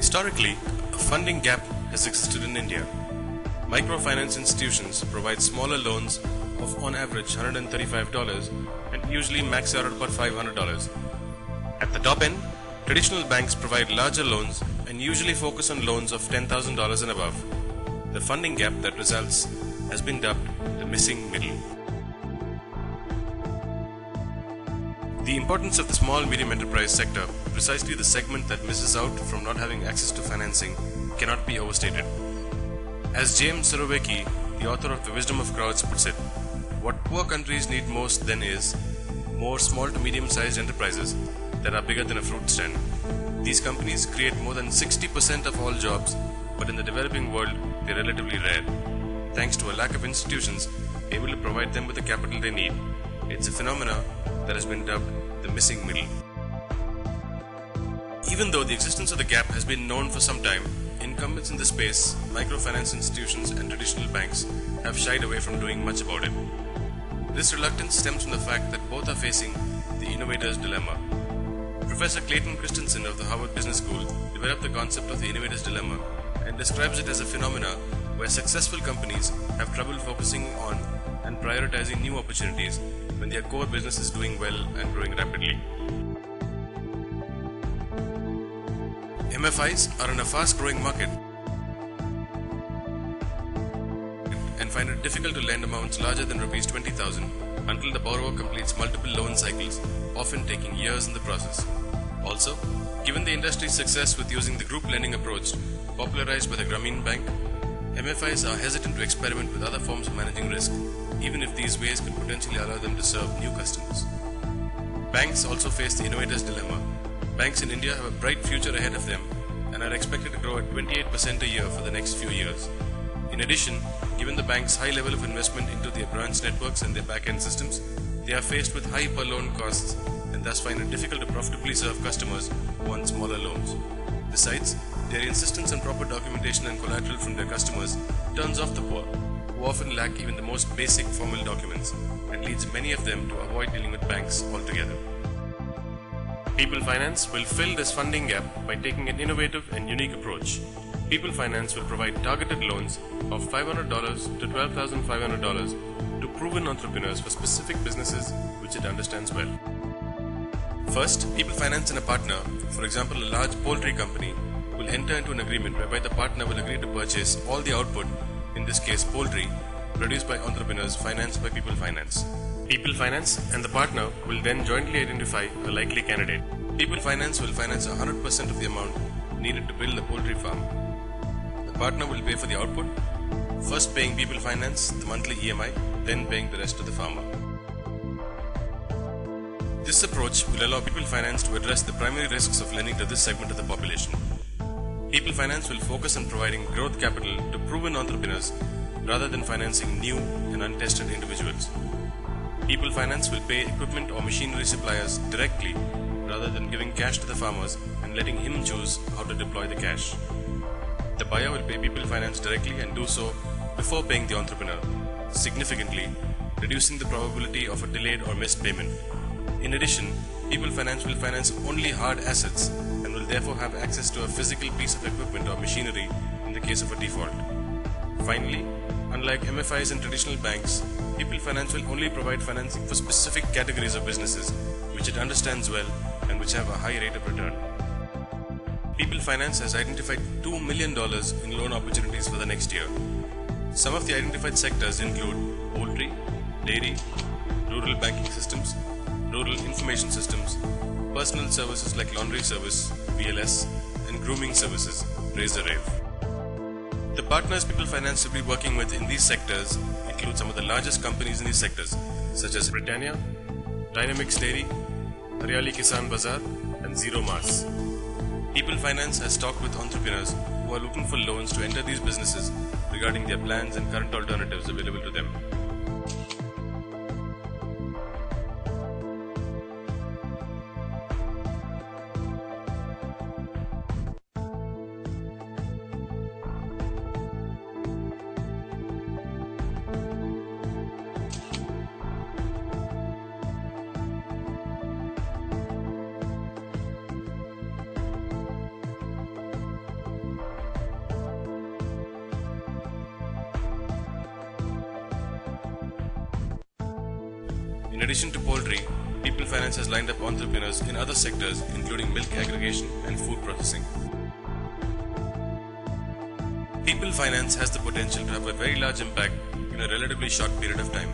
Historically, a funding gap has existed in India. Microfinance institutions provide smaller loans of on average $135 and usually max out at about $500. At the top end, traditional banks provide larger loans and usually focus on loans of $10,000 and above. The funding gap that results has been dubbed the missing middle. The importance of the small-medium enterprise sector, precisely the segment that misses out from not having access to financing, cannot be overstated. As James Surowiecki, the author of The Wisdom of Crowds, puts it, what poor countries need most then is more small to medium-sized enterprises that are bigger than a fruit stand. These companies create more than 60% of all jobs, but in the developing world, they are relatively rare. Thanks to a lack of institutions able to provide them with the capital they need, it's a phenomena that has been dubbed the missing middle. Even though the existence of the gap has been known for some time, incumbents in the space, microfinance institutions and traditional banks have shied away from doing much about it. This reluctance stems from the fact that both are facing the innovator's dilemma. Professor Clayton Christensen of the Harvard Business School developed the concept of the innovator's dilemma and describes it as a phenomena where successful companies have trouble focusing on and prioritizing new opportunities when their core business is doing well and growing rapidly. MFIs are in a fast-growing market and find it difficult to lend amounts larger than Rs 20,000 until the borrower completes multiple loan cycles, often taking years in the process. Also, given the industry's success with using the group lending approach popularized by the Grameen Bank, MFIs are hesitant to experiment with other forms of managing risk, even if these ways could potentially allow them to serve new customers. Banks also face the innovator's dilemma. Banks in India have a bright future ahead of them and are expected to grow at 28% a year for the next few years. In addition, given the bank's high level of investment into their branch networks and their back-end systems, they are faced with high per loan costs and thus find it difficult to profitably serve customers who want smaller loans. Besides, their insistence on proper documentation and collateral from their customers turns off the poor, who often lack even the most basic formal documents, and leads many of them to avoid dealing with banks altogether. Peepal Finance will fill this funding gap by taking an innovative and unique approach. Peepal Finance will provide targeted loans of $500 to $12,500 to proven entrepreneurs for specific businesses which it understands well. First, Peepal Finance and a partner, for example a large poultry company, will enter into an agreement whereby the partner will agree to purchase all the output, in this case poultry, produced by entrepreneurs financed by Peepal Finance. Peepal Finance and the partner will then jointly identify a likely candidate. Peepal Finance will finance 100% of the amount needed to build the poultry farm. The partner will pay for the output, first paying Peepal Finance the monthly EMI, then paying the rest to the farmer. This approach will allow Peepal Finance to address the primary risks of lending to this segment of the population. Peepal Finance will focus on providing growth capital to proven entrepreneurs rather than financing new and untested individuals. Peepal Finance will pay equipment or machinery suppliers directly rather than giving cash to the farmers and letting him choose how to deploy the cash. The buyer will pay Peepal Finance directly and do so before paying the entrepreneur, significantly reducing the probability of a delayed or missed payment. In addition, Peepal Finance will finance only hard assets and will therefore have access to a physical piece of equipment or machinery in the case of a default. Finally, unlike MFIs and traditional banks, Peepal Finance will only provide financing for specific categories of businesses which it understands well and which have a high rate of return. Peepal Finance has identified $2 million in loan opportunities for the next year. Some of the identified sectors include poultry, dairy, rural banking systems, rural information systems, personal services like laundry service, VLS, and grooming services, Razor Rave. The partners Peepal Finance will be working with in these sectors include some of the largest companies in these sectors, such as Britannia, Dynamics Dairy, Haryali Kisan Bazaar, and Zero Mass. Peepal Finance has talked with entrepreneurs who are looking for loans to enter these businesses regarding their plans and current alternatives available to them. In addition to poultry, Peepal Finance has lined up entrepreneurs in other sectors including milk aggregation and food processing. Peepal Finance has the potential to have a very large impact in a relatively short period of time.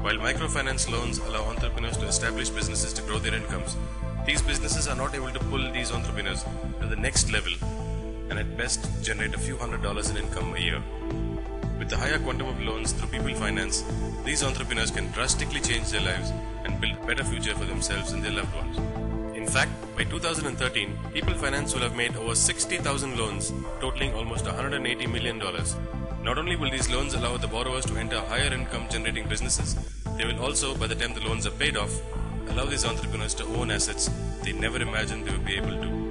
While microfinance loans allow entrepreneurs to establish businesses to grow their incomes, these businesses are not able to pull these entrepreneurs to the next level and at best generate a few $100s in income a year. With the higher quantum of loans through Peepal Finance, these entrepreneurs can drastically change their lives and build a better future for themselves and their loved ones. In fact, by 2013, Peepal Finance will have made over 60,000 loans totaling almost $180 million. Not only will these loans allow the borrowers to enter higher income generating businesses, they will also, by the time the loans are paid off, allow these entrepreneurs to own assets they never imagined they would be able to.